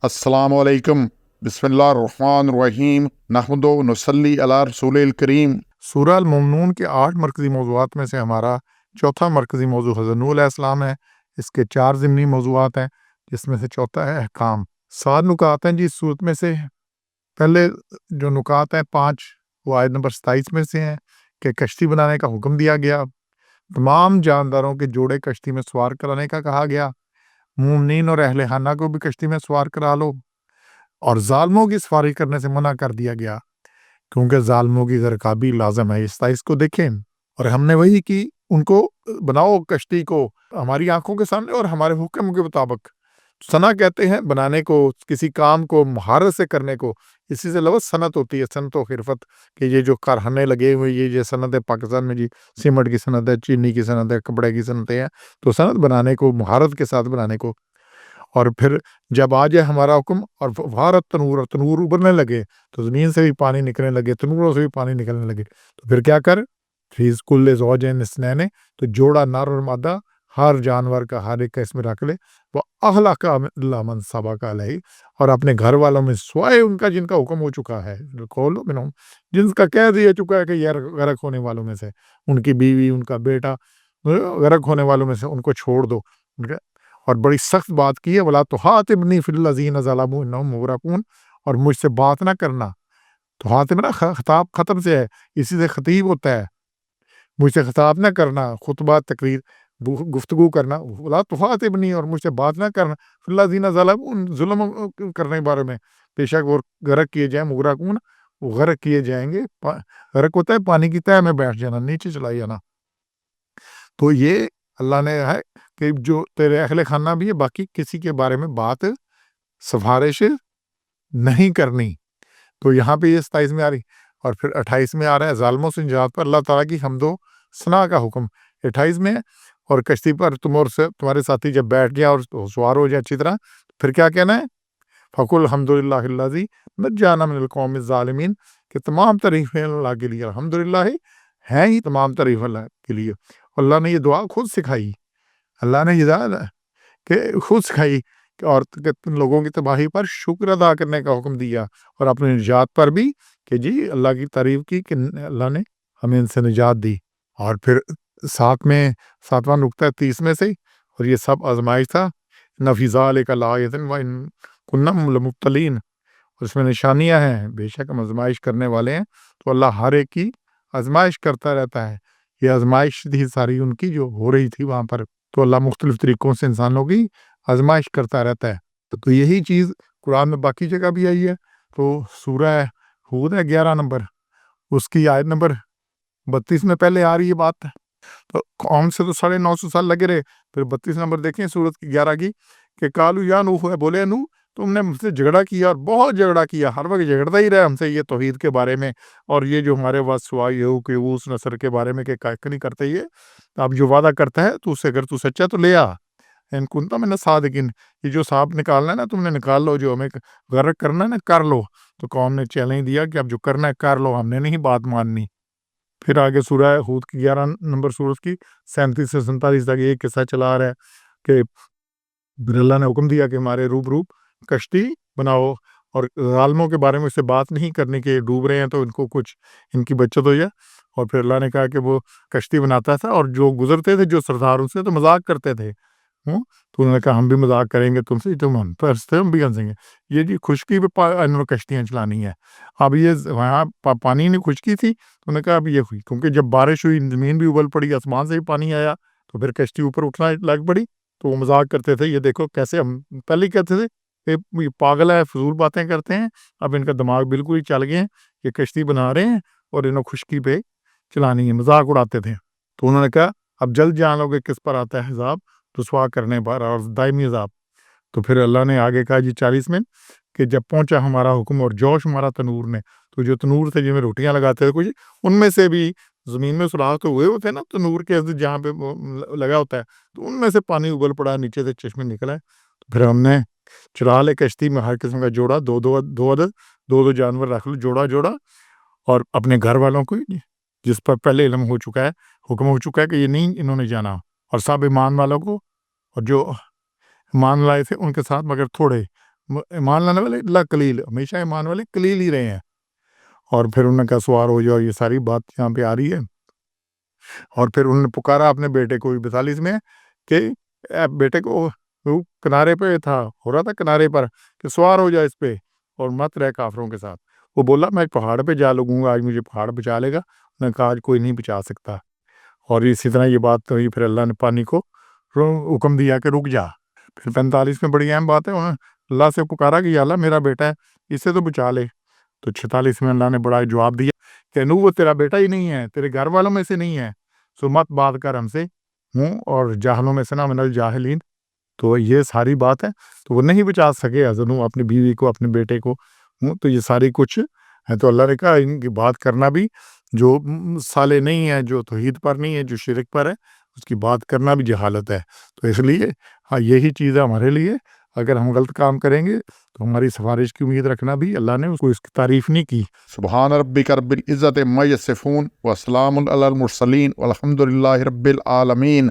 अस्सलामु अलैकुम, बिस्मिल्लाहिर्रहमानिर्रहीम, नहमदु व नुसल्ली अला रसूलिल करीम। सूरह अल-मुमिनून के 8 मरकज़ी मौज़ूआत में से हमारा चौथा मरकज़ी मौज़ू हज़रत नूह अलैहिस्सलाम है। इसके 4 ज़िमनी मौज़ूआत हैं, जिसमें से चौथा है अहकाम। 7 नुकात हैं जी इस सूरत में से। पहले जो नुकात हैं 5, वो आयत नंबर 27 में से हैं कि कश्ती बनाने का हुक्म दिया गया। तमाम जानदारों के जोड़े कश्ती में सवार कराने का कहा गया। मुमिनीन और अहले खाना को भी कश्ती में सवार करा लो, और ज़ालिमों की सवारी करने से मना कर दिया गया, क्योंकि ज़ालिमों की ग़रक़ाबी लाज़िम है। इस 27 को देखें, और हमने वही की, उनको बनाओ कश्ती को हमारी आंखों के सामने और हमारे हुक्म के मुताबिक। सना कहते हैं बनाने को, किसी काम को महारत से करने को। इसी से लफ्ज़ सनत होती है, सनत व खिरफत, कि ये जो कारखाने लगे हुए, ये सनत है पाकिस्तान में जी, सीमेंट की सनत है, चीनी की सनत है, कपड़े की सनतें हैं। तो सनत बनाने को, महारत के साथ बनाने को। और फिर जब आ जाए हमारा हुक्म और भारत तनूर उबलने लगे, तो ज़मीन से भी पानी निकलने लगे, तनूरों से भी पानी निकलने लगे, तो फिर क्या कर, फीस कुल्ले ज़ौजैन इस्नैन, तो जोड़ा नर और मादा हर जानवर का, हर एक का इसमें रख ले। वो अहला का मन सबा का अलैहि, और अपने घर वालों में स्वाय उनका जिनका हुक्म हो चुका है, कौलो मिनहुम, जिनका कह दिया चुका है कि यार गर्क होने वालों में से, उनकी बीवी, उनका बेटा गर्क होने वालों में से उनको छोड़ दो। और बड़ी सख्त बात की है, वला तुहातिबनी फिल्लज़ीना ज़लमू इन्नहुम मुग़रक़ून, और मुझसे बात ना करना। तो हातिब ना खिताब ख़त्म से है, इसी से खतीब होता है। मुझसे खिताब ना करना, खुतबा तकरीर गुफ्तगू करना, वला तुहातिबनी, और मुझसे बात ना करना, फिल्लज़ीना ज़लमू, उन जुल्म करने के बारे में, बेशक वो गर्क किए जाएं, मुग़रक़ून, वो गर्क किए जाएंगे। गर्क होता है पानी की तह में बैठ जाना, नीचे चला जाना। तो ये अल्लाह ने है कि जो तेरे अहले खाना भी है, बाकी किसी के बारे में बात सिफारिश नहीं करनी। तो यहाँ पे ये 27 में आ रही, और फिर 28 में आ रहा है ज़ालिमों से निजात पर अल्लाह ताला की हम्दो सना का हुक्म 28 में है। और कश्ती पर तुम और से तुम्हारे साथी जब बैठ गया और सवार हो जाए अच्छी तरह, फिर क्या कहना है, फ़कुल हम्दुलिल्लाहिल्लज़ी नज्जाना मिनल कौमिज़ ज़ालिमीन, कि तमाम तारीफ़ें अल्लाह के लिए, अल्हम्दुलिल्लाह हैं ही तमाम तारीफ़ अल्लाह के लिए। अल्लाह ने ये दुआ खुद सिखाई, अल्लाह ने ये दुआ कि खुद सिखाई, और तुम लोगों की तबाही पर शुक्र अदा करने का हुक्म दिया, और अपनी निजात पर भी कि जी अल्लाह की तारीफ की कि अल्लाह ने हमें इनसे निजात दी। और फिर 7वां नुक्ता 30 में से, और ये सब आजमाइश था। नफ़ी ज़ालिका लायतन व इन कुन्ना लमुब्तलीन, और इसमें निशानियां हैं, बेशक हम आजमाइश करने वाले हैं। तो अल्लाह हर एक की आजमाइश करता रहता है। ये आजमाइश थी सारी उनकी जो हो रही थी वहाँ पर। तो अल्लाह मुख्तलिफ तरीक़ों से इंसानों की आजमाइश करता रहता है। तो यही चीज़ कुरान में बाकी जगह भी आई है। तो सूरह हूद है 11 नंबर, उसकी आयत नंबर 32 में पहले आ रही है बात। तो कौम से तो 950 साल लगे रहे। फिर 32 नंबर देखें सूरत की 11 की, कि कालू या नूह है, बोले नूह तुमने मुझसे झगड़ा किया, और बहुत झगड़ा किया, हर वक्त झगड़ता ही रहा हमसे ये तौहीद के बारे में, और ये जो हमारे वास्वा यहू के ऊस नसर के बारे में कि कायक नहीं करते ये। अब जो वादा करता है तो उससे अगर तू सच्चा तो ले आ, इन कुंता मैंने सादिकीन, ये जो सांप निकालना है ना तुमने निकाल लो, जो हमें गर्क करना है ना कर लो। तो कौम ने चैलेंज दिया कि अब जो करना है कर लो, हमने नहीं बात माननी। फिर आगे सूरह हूद की 11 नंबर सूरत की 37 से 47 तक ये किस्सा चला आ रहा है कि फिर अल्लाह ने हुक्म दिया कि हमारे रूप कश्ती बनाओ, और ज़ालिमों के बारे में उससे बात नहीं करने के, डूब रहे हैं तो इनको कुछ इनकी बचत हो जाए। और फिर अल्लाह ने कहा कि वो कश्ती बनाता था, और जो गुजरते थे जो सरदार उनसे तो मजाक करते थे। तो उन्होंने कहा हम भी मजाक करेंगे तुमसे, तुम हम पर हंसते हम भी हंसेंगे। ये जी खुशकी पे इन्होंने कश्तियाँ चलानी है। अब ये वहाँ पानी नहीं खुशकी थी, तो उन्होंने कहा अब ये हुई, क्योंकि जब बारिश हुई ज़मीन भी उबल पड़ी, आसमान से भी पानी आया, तो फिर कश्ती ऊपर उठना लग पड़ी। तो वो मजाक करते थे, ये देखो कैसे, हम पहले ही कहते थे ये पागल है, फजूल बातें करते हैं, अब इनका दिमाग बिल्कुल ही चल गए हैं, ये कश्ती बना रहे हैं और इन्होंने खुशकी पे चलानी है, मजाक उड़ाते थे। तो उन्होंने कहा अब जल्द जान लोगे किस पर आता है हिसाब, रुसवा करने पर और दायमी अज़ाब। तो फिर अल्लाह ने आगे कहा जी 40 में, कि जब पहुंचा हमारा हुक्म और जोश हमारा तनूर ने, तो जो तनूर थे जिनमें रोटियां लगाते थे कुछ, उनमें से भी ज़मीन में सुराख तो हुए होते हैं ना तनूर के जहाँ पे लगा होता है, तो उनमें से पानी उबल पड़ा, नीचे से चश्मे निकला है। तो फिर हमने चुरा ले कश्ती में हर किस्म का जोड़ा, दो अदद, दो जानवर रख लो, जोड़ा, और अपने घर वालों को जिस पर पहले इल्म हो चुका है, हुक्म हो चुका है कि ये नहीं इन्होंने जाना, और सब ईमान वालों को, और जो मान लाए थे उनके साथ, मगर थोड़े ایمان لانے والے اللہ قلیل، ہمیشہ ایمان والے قلیل ہی رہے ہیں۔ اور پھر انہوں نے کہا سوار ہو جاؤ، یہ ساری بات یہاں پہ آ رہی ہے۔ اور پھر انہوں نے پکارا اپنے بیٹے کو 42 میں کہ اے بیٹے کو، وہ کنارے پہ تھا، ہو رہا تھا کنارے پر، کہ سوار ہو جائے اس پہ اور مت رہ کافروں کے ساتھ۔ وہ بولا میں پہاڑ پہ جا لگوں گا، آج مجھے پہاڑ بچا لے گا۔ انہوں نے کہا آج کوئی نہیں بچا سکتا۔ اور اسی طرح یہ بات ہوئی، پھر اللہ نے پانی کو حکم دیا کہ رک جا۔ پھر 45 میں بڑی اہم بات ہے، انہوں نے اللہ سے پکارا کہ یا اللہ میرا بیٹا ہے، اسے تو بچا لے۔ تو 46 میں اللہ نے بڑا جواب دیا کہ نو وہ تیرا بیٹا ہی نہیں ہے، تیرے گھر والوں میں سے نہیں ہے، سو مت بات کر ہم سے، اور جاہلوں میں سے نہ من الجاہلین۔ تو یہ ساری بات ہے، تو وہ نہیں بچا سکے حضرت نوح اپنی بیوی کو، اپنے بیٹے کو۔ تو یہ ساری کچھ ہے، تو اللہ نے کہا ان کی بات کرنا بھی جو صالح نہیں ہے، جو توحید پر نہیں ہے، جو شرک پر ہے، اس کی بات کرنا بھی جہالت ہے۔ تو اس لیے یہی چیز ہے ہمارے لیے، اگر ہم غلط کام کریں گے تو ہماری سفارش کی امید رکھنا بھی، اللہ نے اس کو اس کی تعریف نہیں کی۔ سبحان ربک رب العزت عما یصفون وسلام علی المرسلین والحمد للہ رب العالمین۔